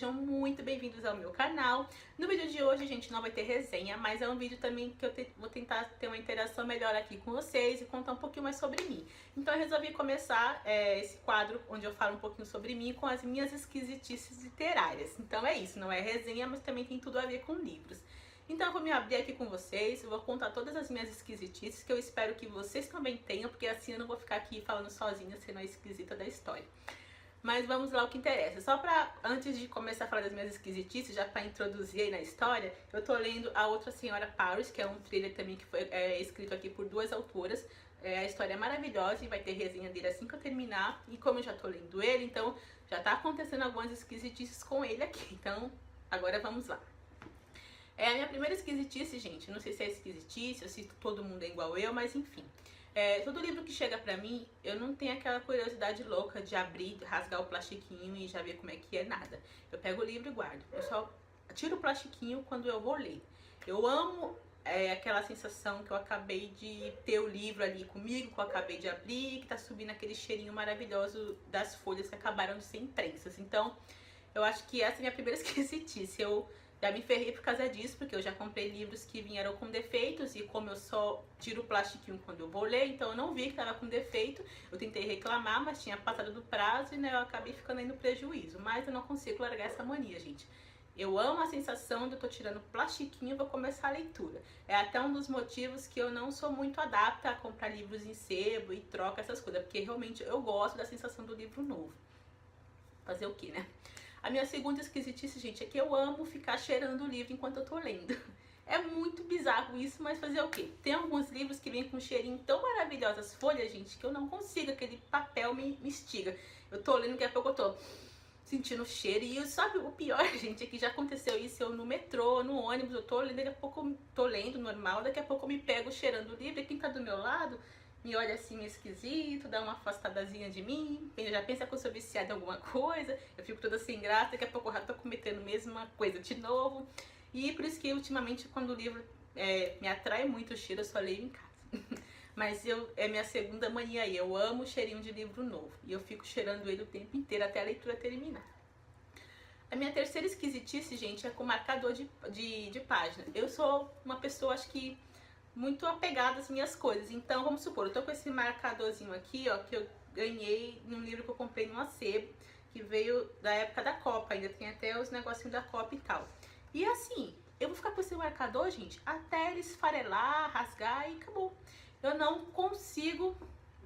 sejam muito bem-vindos ao meu canal. No vídeo de hoje, gente, não vai ter resenha, mas é um vídeo também que eu vou tentar ter uma interação melhor aqui com vocês e contar um pouquinho mais sobre mim. Então eu resolvi começar esse quadro onde eu falo um pouquinho sobre mim com as minhas esquisitices literárias. Então é isso, não é resenha, mas também tem tudo a ver com livros. Então eu vou me abrir aqui com vocês, eu vou contar todas as minhas esquisitices, que eu espero que vocês também tenham, porque assim eu não vou ficar aqui falando sozinha, sendo a esquisita da história. Mas vamos lá, o que interessa. Só pra, antes de começar a falar das minhas esquisitices, já pra introduzir aí na história, eu tô lendo A Outra Senhora Paris, que é um thriller também que foi escrito aqui por duas autoras. A história é maravilhosa e vai ter resenha dele assim que eu terminar. E como eu já tô lendo ele, então já tá acontecendo algumas esquisitices com ele aqui. Então, agora vamos lá. É a minha primeira esquisitice, gente. Não sei se é esquisitice ou se todo mundo é igual eu, mas enfim. Todo livro que chega pra mim, eu não tenho aquela curiosidade louca de abrir, de rasgar o plastiquinho e já ver como é que é, nada. Eu pego o livro e guardo. Eu só tiro o plastiquinho quando eu vou ler. Eu amo aquela sensação que eu acabei de ter o livro ali comigo, que eu acabei de abrir, que tá subindo aquele cheirinho maravilhoso das folhas que acabaram de ser imprensas. Então, eu acho que essa é a minha primeira esquisitice. Eu já me ferrei por causa disso, porque eu já comprei livros que vieram com defeitos e como eu só tiro o plastiquinho quando eu vou ler, então eu não vi que estava com defeito. Eu tentei reclamar, mas tinha passado do prazo e né, eu acabei ficando aí no prejuízo. Mas eu não consigo largar essa mania, gente. Eu amo a sensação de eu tô tirando plastiquinho e vou começar a leitura. É até um dos motivos que eu não sou muito adapta a comprar livros em sebo e troca essas coisas, porque realmente eu gosto da sensação do livro novo. Fazer o quê, né? A minha segunda esquisitice, gente, é que eu amo ficar cheirando o livro enquanto eu tô lendo. É muito bizarro isso, mas fazer o quê? Tem alguns livros que vêm com um cheirinho tão maravilhoso, as folhas, gente, que eu não consigo, aquele papel me instiga. Eu tô lendo, daqui a pouco eu tô sentindo o cheiro. E sabe o pior, gente, é que já aconteceu isso, eu no metrô, no ônibus, eu tô lendo, daqui a pouco eu tô lendo normal, daqui a pouco eu me pego cheirando o livro e quem tá do meu lado me olha assim esquisito, dá uma afastadazinha de mim, já pensa que eu sou viciada em alguma coisa, eu fico toda sem graça, daqui a pouco eu já tô cometendo a mesma coisa de novo. E por isso que ultimamente quando o livro me atrai muito o cheiro, eu só leio em casa. Mas é minha segunda mania aí, eu amo o cheirinho de livro novo. E eu fico cheirando ele o tempo inteiro até a leitura terminar. A minha terceira esquisitice, gente, é com marcador de página. Eu sou uma pessoa, acho que muito apegada às minhas coisas. Então, vamos supor, eu tô com esse marcadorzinho aqui, ó, que eu ganhei num livro que eu comprei num sebo, que veio da época da Copa, ainda tem até os negocinhos da Copa e tal. E assim, eu vou ficar com esse marcador, gente, até ele esfarelar, rasgar e acabou. Eu não consigo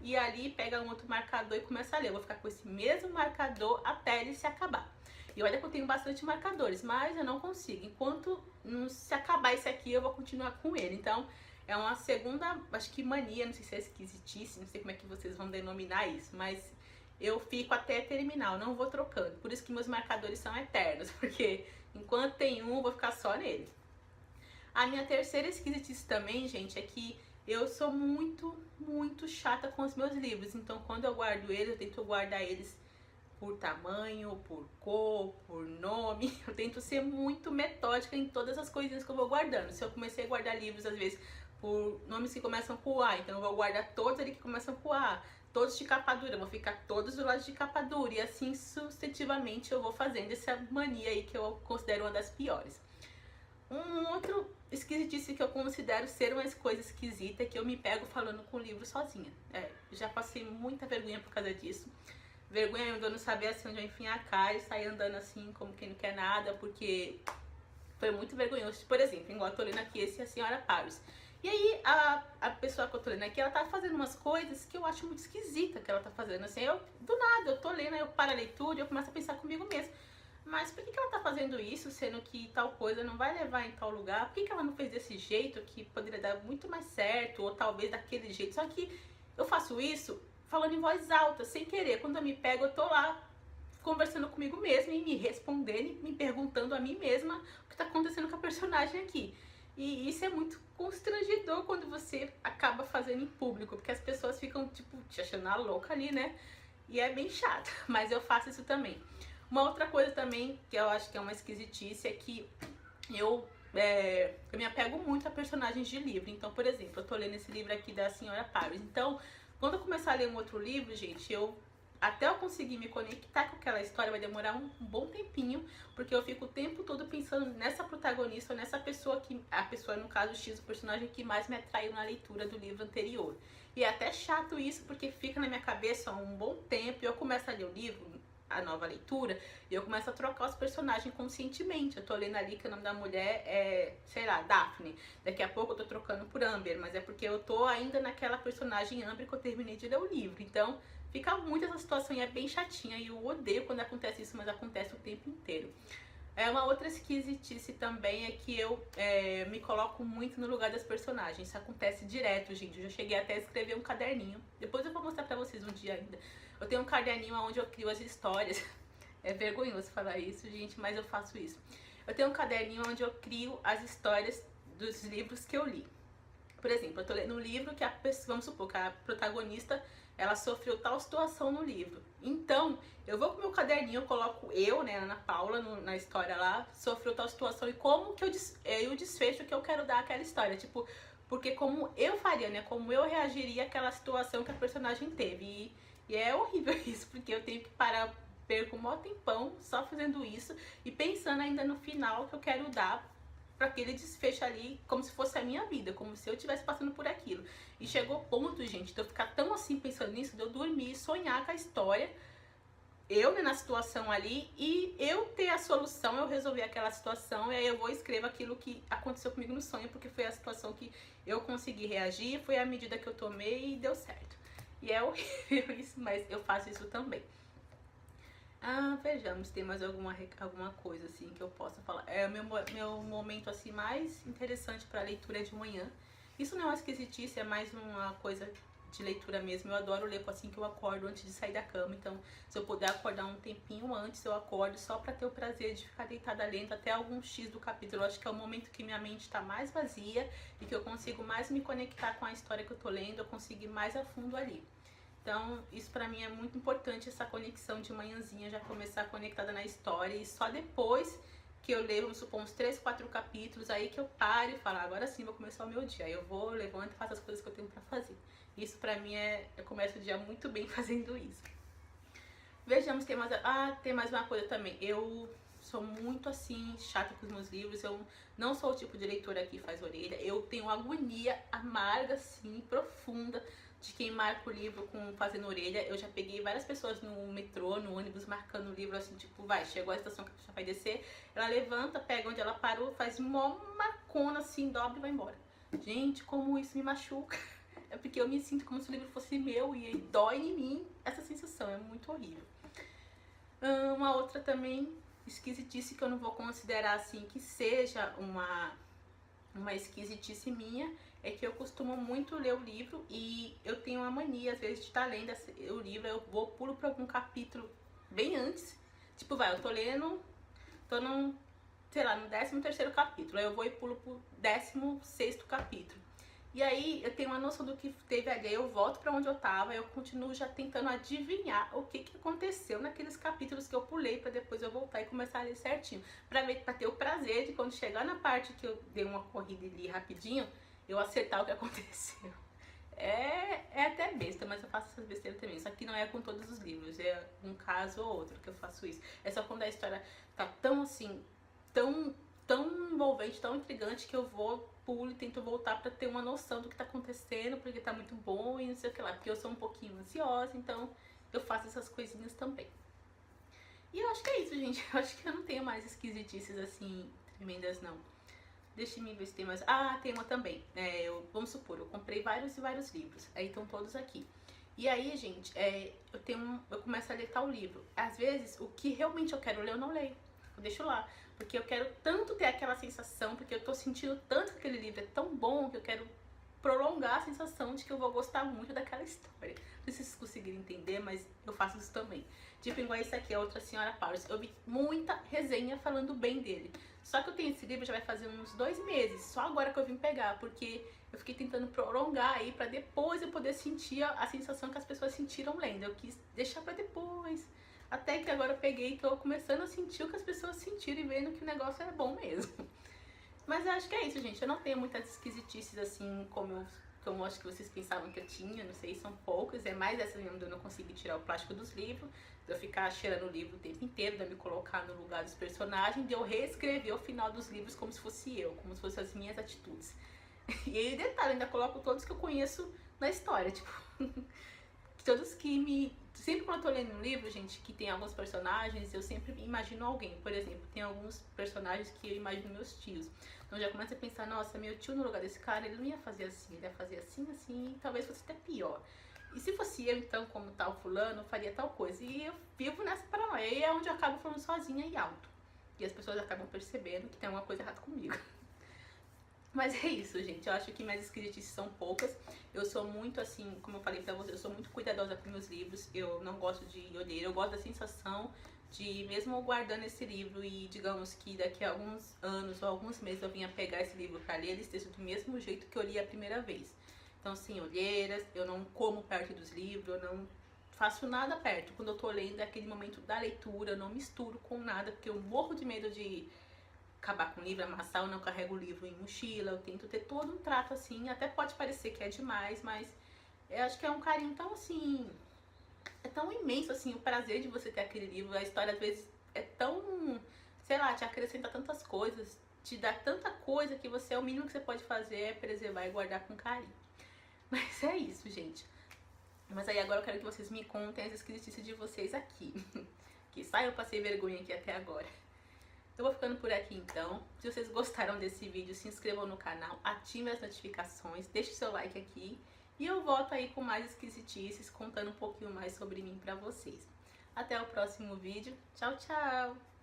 ir ali, pegar um outro marcador e começar a ler. Eu vou ficar com esse mesmo marcador até ele se acabar. E olha que eu tenho bastante marcadores, mas eu não consigo. Enquanto não se acabar esse aqui, eu vou continuar com ele. Então, é uma segunda, acho que mania, não sei se é esquisitice, não sei como é que vocês vão denominar isso, mas eu fico até terminar, eu não vou trocando. Por isso que meus marcadores são eternos, porque enquanto tem um, eu vou ficar só nele. A minha terceira esquisitice também, gente, é que eu sou muito chata com os meus livros. Então, quando eu guardo eles, eu tento guardar eles por tamanho, por cor, por nome. Eu tento ser muito metódica em todas as coisinhas que eu vou guardando. Se eu comecei a guardar livros, às vezes, por nomes que começam com A, então eu vou guardar todos ali que começam com A. Todos de capa dura, eu vou ficar todos do lado de capa dura. E assim, sucessivamente, eu vou fazendo essa mania aí que eu considero uma das piores. Um outro esquisitice que eu considero ser uma coisa esquisita é que eu me pego falando com o livro sozinha. Já passei muita vergonha por causa disso. Vergonha de eu não saber assim onde eu enfiar a cara e sair andando assim como quem não quer nada, porque foi muito vergonhoso. Por exemplo, igual eu tô lendo aqui esse A Senhora Paris. E aí a pessoa que eu tô lendo aqui, ela tá fazendo umas coisas que eu acho muito esquisita que ela tá fazendo. Assim, do nada, eu tô lendo, aí eu paro a leitura e eu começo a pensar comigo mesmo. Mas por que ela tá fazendo isso, sendo que tal coisa não vai levar em tal lugar? Por que ela não fez desse jeito, que poderia dar muito mais certo, ou talvez daquele jeito? Só que eu faço isso falando em voz alta, sem querer. Quando eu me pego, eu tô lá conversando comigo mesma e me respondendo, me perguntando a mim mesma o que tá acontecendo com a personagem aqui. E isso é muito constrangedor quando você acaba fazendo em público, porque as pessoas ficam, tipo, te achando a louca ali, né? E é bem chato, mas eu faço isso também. Uma outra coisa também, que eu acho que é uma esquisitice, é que eu me apego muito a personagens de livro. Então, por exemplo, eu tô lendo esse livro aqui da Senhora Paris. Então, quando eu começar a ler um outro livro, gente, eu até eu conseguir me conectar com aquela história vai demorar um bom tempinho, porque eu fico o tempo todo pensando nessa protagonista, ou nessa pessoa que, a pessoa no caso X, o personagem que mais me atraiu na leitura do livro anterior. E é até chato isso, porque fica na minha cabeça há um bom tempo, e eu começo a ler o livro, a nova leitura, e eu começo a trocar os personagens conscientemente. Eu tô lendo ali que o nome da mulher é, sei lá, Daphne. Daqui a pouco eu tô trocando por Amber, mas é porque eu tô ainda naquela personagem Amber que eu terminei de ler o livro. Então, fica muito essa situação e é bem chatinha. E eu odeio quando acontece isso, mas acontece o tempo inteiro. Uma outra esquisitice também é que eu me coloco muito no lugar das personagens. Isso acontece direto, gente. Eu já cheguei até a escrever um caderninho. Depois eu vou mostrar pra vocês um dia ainda. Eu tenho um caderninho onde eu crio as histórias. É vergonhoso falar isso, gente, mas eu faço isso. Eu tenho um caderninho onde eu crio as histórias dos livros que eu li. Por exemplo, eu tô lendo um livro que vamos supor que a protagonista, ela sofreu tal situação no livro. Então, eu vou com o meu caderninho, eu coloco eu, né, Ana Paula, na história lá, sofreu tal situação e como que o desfecho que eu quero dar àquela história. Tipo, porque como eu faria, né, como eu reagiria àquela situação que a personagem teve. E é horrível isso, porque eu tenho que parar, perco um maior tempão só fazendo isso e pensando ainda no final que eu quero dar para aquele desfecho ali, como se fosse a minha vida, como se eu estivesse passando por aquilo. E chegou o ponto, gente, de eu ficar tão assim pensando nisso, de eu dormir e sonhar com a história, eu, né, na situação ali, e eu ter a solução, eu resolver aquela situação, e aí eu vou e escrevo aquilo que aconteceu comigo no sonho, porque foi a situação que eu consegui reagir, foi a medida que eu tomei e deu certo. E é horrível isso, mas eu faço isso também. Vejamos, tem mais alguma coisa assim que eu possa falar. O meu momento assim mais interessante para leitura de manhã. Isso não é uma esquisitice, é mais uma coisa de leitura mesmo. Eu adoro ler assim que eu acordo antes de sair da cama. Então, se eu puder acordar um tempinho antes, eu acordo só para ter o prazer de ficar deitada lendo até algum X do capítulo. Eu acho que é o momento que minha mente está mais vazia e que eu consigo mais me conectar com a história que eu tô lendo, eu consigo ir mais a fundo ali. Então, isso pra mim é muito importante, essa conexão de manhãzinha, já começar conectada na história. E só depois que eu leio, vamos supor, uns 3, 4 capítulos, aí que eu paro e falo, agora sim vou começar o meu dia. Aí eu vou, levanto e faço as coisas que eu tenho pra fazer. Isso pra mim eu começo o dia muito bem fazendo isso. Vejamos, tem mais uma coisa também. Eu sou muito assim, chata com os meus livros. Eu não sou o tipo de leitora que faz orelha. Eu tenho uma agonia amarga, assim, profunda de quem marca o livro fazendo orelha. Eu já peguei várias pessoas no metrô, no ônibus, marcando o livro assim, tipo, chegou a estação que a pessoa vai descer, ela levanta, pega onde ela parou, faz uma marcona assim, dobra e vai embora. Gente, como isso me machuca. É porque eu me sinto como se o livro fosse meu e dói em mim essa sensação, é muito horrível. Uma outra também esquisitice que eu não vou considerar assim que seja uma esquisitice minha, é que eu costumo muito ler o livro e eu tenho uma mania, às vezes, de estar lendo o livro, eu pulo para algum capítulo bem antes. Tipo, eu tô lendo, tô sei lá, no 13º capítulo, aí eu vou e pulo pro 16º capítulo. E aí eu tenho uma noção do que teve ali, eu volto pra onde eu tava, eu continuo já tentando adivinhar o que aconteceu naqueles capítulos que eu pulei, pra depois eu voltar e começar a ler certinho. Pra ter o prazer de quando chegar na parte que eu dei uma corrida e li rapidinho, eu acertar o que aconteceu. É até besta, mas eu faço essas besteiras também. Isso aqui não é com todos os livros, é um caso ou outro que eu faço isso. É só quando a história tá tão assim, tão envolvente, tão intrigante, que eu pulo e tento voltar pra ter uma noção do que tá acontecendo, porque tá muito bom e não sei o que lá. Porque eu sou um pouquinho ansiosa, então eu faço essas coisinhas também. E eu acho que é isso, gente. Eu acho que eu não tenho mais esquisitices assim, tremendas, não. Deixa eu ver se tem mais. Tem uma também. Vamos supor, eu comprei vários e vários livros. Aí estão todos aqui. E aí, gente, eu começo a ler tal livro. Às vezes, o que realmente eu quero ler, eu não leio. Eu deixo lá. Porque eu quero tanto ter aquela sensação, porque eu tô sentindo tanto que aquele livro é tão bom, que eu quero prolongar a sensação de que eu vou gostar muito daquela história. Não sei se vocês conseguiram entender, mas eu faço isso também. Tipo, igual esse aqui, a Outra Senhora Powers. Eu vi muita resenha falando bem dele. Só que eu tenho esse livro já vai fazer uns 2 meses, só agora que eu vim pegar, porque eu fiquei tentando prolongar aí pra depois eu poder sentir a sensação que as pessoas sentiram lendo. Eu quis deixar pra depois, até que agora eu peguei e tô começando a sentir o que as pessoas sentiram e vendo que o negócio é bom mesmo. Mas eu acho que é isso, gente. Eu não tenho muitas esquisitices assim, como eu como eu acho que vocês pensavam que eu tinha, não sei, são poucos, é mais essa mesmo de eu não conseguir tirar o plástico dos livros, de eu ficar cheirando o livro o tempo inteiro, de eu me colocar no lugar dos personagens, de eu reescrever o final dos livros como se fosse eu, como se fossem as minhas atitudes. E aí, detalhe, ainda coloco todos que eu conheço na história, tipo, todos que me... Sempre quando eu tô lendo um livro, gente, que tem alguns personagens, eu sempre imagino alguém. Por exemplo, tem alguns personagens que eu imagino meus tios. Então já começa a pensar, nossa, meu tio no lugar desse cara, ele não ia fazer assim, ele ia fazer assim, assim, e talvez fosse até pior. E se fosse eu, então, como tal fulano, eu faria tal coisa. E eu vivo nessa paranoia, e é onde eu acabo falando sozinha e alto. E as pessoas acabam percebendo que tem alguma coisa errada comigo. Mas é isso, gente. Eu acho que minhas esquisitices são poucas. Eu sou muito assim, como eu falei pra vocês, eu sou muito cuidadosa com meus livros. Eu não gosto de olheira. Eu gosto da sensação de, mesmo guardando esse livro e digamos que daqui a alguns anos ou alguns meses eu venha pegar esse livro pra ler, ele esteja do mesmo jeito que eu li a primeira vez. Então, sem olheiras, eu não como perto dos livros, eu não faço nada perto. Quando eu tô lendo, é aquele momento da leitura, eu não misturo com nada, porque eu morro de medo de acabar com o livro, amassar, eu não carrego o livro em mochila, eu tento ter todo um trato assim, até pode parecer que é demais, mas eu acho que é um carinho tão assim, é tão imenso assim, o prazer de você ter aquele livro, a história às vezes é tão, sei lá, te acrescenta tantas coisas, te dá tanta coisa que você, o mínimo que você pode fazer é preservar e guardar com carinho. Mas é isso, gente. Mas aí agora eu quero que vocês me contem as esquisitices de vocês aqui. Que saiam, eu passei vergonha aqui até agora. Eu vou ficando por aqui então. Se vocês gostaram desse vídeo, se inscrevam no canal, ativem as notificações, deixe seu like aqui. E eu volto aí com mais esquisitices, contando um pouquinho mais sobre mim pra vocês. Até o próximo vídeo. Tchau, tchau!